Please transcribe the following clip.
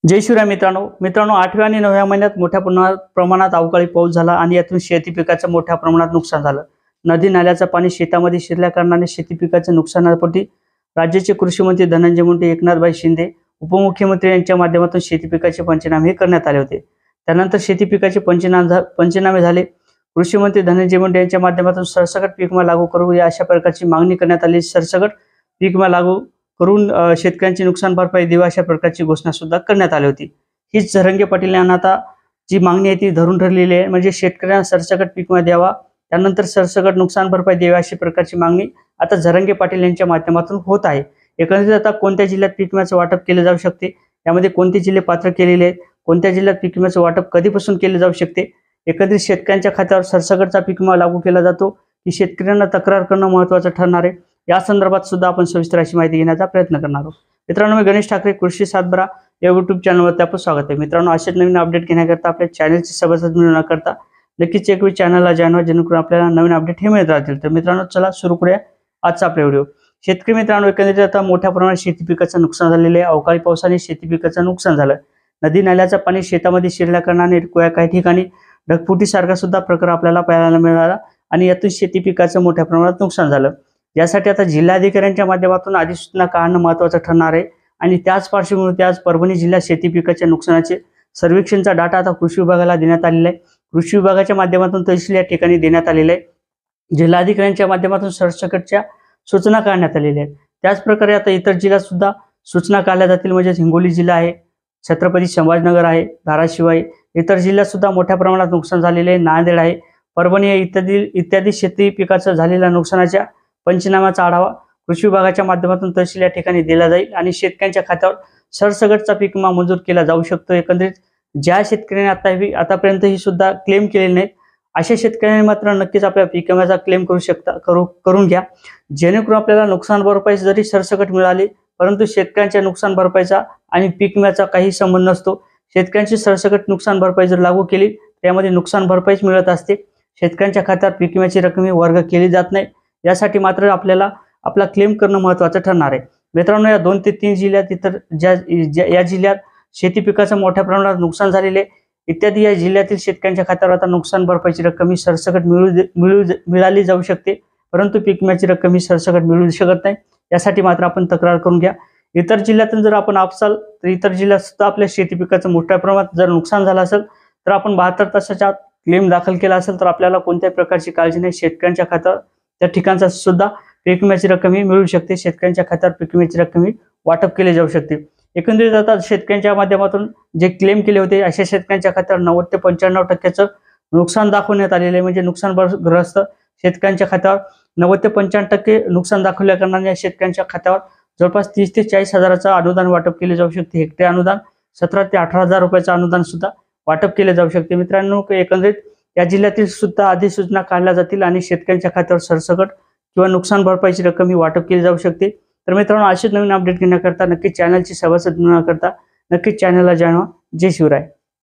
जय शिवराय मित्रांनो 8व्या आणि 9व्या महिन्यात मोठ्या प्रमाणात अवकाळी पाऊस झाला आणि यातून शेती पिकाचं मोठ्या प्रमाणात नुकसान झालं। नदी नाल्याचं पाणी शेतामध्ये शिरल्या कारणाने शेती पिकाच्या नुकसानापोटी राज्याचे कृषी मंत्री धनंजय मुंडे, एकनाथभाई शिंदे, उपमुख्यमंत्री यांच्या माध्यमातून शेती पिकाचे पंचनामे करण्यात आले होते। त्यानंतर शेती पिकाचे पंचनामे झाले। कृषी मंत्री धनंजय मुंडे यांच्या माध्यमातून सरसकट पीक विमा लागू करू या अशा प्रकारची मागणी करण्यात आली। सरसकट पीक विमा लागू करून शेतकऱ्यांची नुकसान भरपाई देऊ अशा प्रकारची घोषणा सुद्धा करण्यात आली होती। हीच जरांगे पाटील यांना आता जी मागणी आहे ती धरून ठरलेली आहे, म्हणजे शेतकऱ्यांना सरसकट पीक विमा द्यावा, त्यानंतर सरसकट नुकसान भरपाई द्यावी अशी प्रकारची मागणी आता जरांगे पाटील यांच्या माध्यमातून होत आहे। एकंदरीत आता कोणत्या जिल्ह्यात पीक विम्याचं वाटप केले जाऊ शकते, यामध्ये कोणते जिल्हे पात्र केलेले आहेत, कोणत्या जिल्ह्यात पीक विम्याचं वाटप कधीपासून केले जाऊ शकते, एकंदरीत शेतकऱ्यांच्या खात्यावर सरसकटचा पीक विमा लागू केला जातो की शेतकऱ्यांना तक्रार करणं महत्त्वाचं ठरणार आहे, या संदर्भात सुद्धा आपण सविस्तर अशी माहिती घेण्याचा प्रयत्न करणार आहोत। मित्रांनो, मी गणेश ठाकरे, कृषी सातबारा या YouTube चॅनलवर आपलं स्वागत आहे। मित्रांनो, असेच नवीन अपडेट घेण्याकरता आपल्या चॅनलची सदस्य मिळवण्याकरता नक्कीच एक वेळ चॅनलला जॉइन व्हा, जेणेकरून आपल्याला नवीन अपडेट हे मिळत राहतील। तर मित्रांनो, चला सुरू करूया आजचा आपला व्हिडिओ। शेतकरी मित्रांनो, एकंदरीत आता मोठ्या प्रमाणात शेती पिकाचं नुकसान झालेले आहे। अवकाळी पावसाने शेती पिकाचं नुकसान झालं। नदी नाल्याचं पाणी शेतामध्ये शिरल्या कारणाने काही ठिकाणी ढगफुटीसारखा सुद्धा प्रकार आपल्याला पाहायला मिळाला आणि यातून शेती पिकाचं मोठ्या प्रमाणात नुकसान झालं। यासाठी आता जिल्हाधिकाऱ्यांच्या माध्यमातून अधिसूचना काढणं महत्त्वाचं ठरणार आहे आणि त्याच पार्श्वभूमीवर आज परभणी जिल्ह्यात शेती पिकाच्या नुकसानाचे सर्वेक्षणचा डाटा आता कृषी विभागाला देण्यात आलेला आहे। कृषी विभागाच्या माध्यमातून तहसील या ठिकाणी देण्यात आलेले आहे। जिल्हाधिकाऱ्यांच्या माध्यमातून सरसकटच्या सूचना काढण्यात आलेल्या आहेत। त्याच प्रकारे आता इतर जिल्ह्यात सुद्धा सूचना काढल्या जातील, म्हणजे हिंगोली जिल्हा आहे, छत्रपती संभाजीनगर आहे, धाराशिव आहे, इतर जिल्ह्यात सुद्धा मोठ्या प्रमाणात नुकसान झालेले आहे, नांदेड आहे, परभणी आहे, इत्यादी शेती पिकाचं झालेल्या नुकसानाच्या पंचनाम्याचा आढावा कृषी विभागाच्या माध्यमातून तहसील या ठिकाणी दिला जाईल आणि शेतकऱ्यांच्या खात्यावर सरसकटचा पीक विमा मंजूर केला जाऊ शकतो। एकंदरीत ज्या शेतकऱ्यांनी आतापर्यंत ही सुद्धा क्लेम केलेले नाहीत, अशा शेतकऱ्यांनी मात्र नक्कीच आपल्या पीक विम्याचा क्लेम करून घ्या, जेणेकरून आपल्याला नुकसान भरपाई जरी सरसकट मिळाली, परंतु शेतकऱ्यांच्या नुकसान भरपाईचा आणि पीक विम्याचा काही संबंध नसतो। शेतकऱ्यांची सरसकट नुकसान भरपाई जर लागू केली त्यामध्ये नुकसान भरपाईच मिळत असते, शेतकऱ्यांच्या खात्यावर पीक विम्याची रक्कम वर्ग केली जात नाही। यासाठी मात्र आपल्याला आपला क्लेम करणं महत्त्वाचं ठरणार आहे। मित्रांनो, या 2 ते 3 जिल्ह्यात इतर या जिल्ह्यात शेती पिकाचं मोठ्या प्रमाणात नुकसान झालेले इत्यादी या जिल्ह्यातील शेतकऱ्यांच्या खात्यावर आता नुकसान भरपाईची रक्कम ही सरसकट मिळाली जाऊ शकते, परंतु पीक विम्याची रक्कम ही सरसकट मिळू शकत नाही। यासाठी मात्र आपण तक्रार करून घ्या। इतर जिल्ह्यातून जर आपण आपसाल तर इतर जिल्ह्यात सुद्धा आपल्या शेती पिकाचं मोठ्या प्रमाणात जर नुकसान झालं असेल तर आपण 72 तासाच्या क्लेम दाखल केला असेल तर आपल्याला कोणत्याही प्रकारची काळजी नाही। शेतकऱ्यांच्या खात्यावर त्या ठिकाणचा सुद्धा पीक विम्याची रक्कम ही मिळू शकते, शेतकऱ्यांच्या खात्यावर पीक विम्याची रक्कम ही वाटप केली जाऊ शकते। एकंदरीत आता शेतकऱ्यांच्या माध्यमातून जे क्लेम केले होते अशा शेतकऱ्यांच्या खात्यावर 90 ते 95% नुकसान दाखवण्यात आलेले आहे, म्हणजे नुकसानग्रस्त शेतकऱ्यांच्या खात्यावर 90 ते 95% नुकसान दाखवल्या कारणाने शेतकऱ्यांच्या खात्यावर जवळपास 30 ते 40 हजाराचं अनुदान वाटप केले जाऊ शकते। हेक्टरी अनुदान 17 ते 18 हजार रुपयाचं अनुदान सुद्धा वाटप केले जाऊ शकते। मित्रांनो, एकंदरीत या जिल्ह्यातील सुद्धा अधिसूचना काढल्या जातील आणि शेतकऱ्यांच्या खात्यावर सरसकट किंवा नुकसान भरपाईची रक्कम ही वाटप केली जाऊ शकते। तर मित्रांनो, असेच नवीन अपडेट घेण्याकरता नक्कीच चॅनलची सदस्य होण्याकरता नक्कीच चॅनलला जॉइन व्हा। जय शिवराय।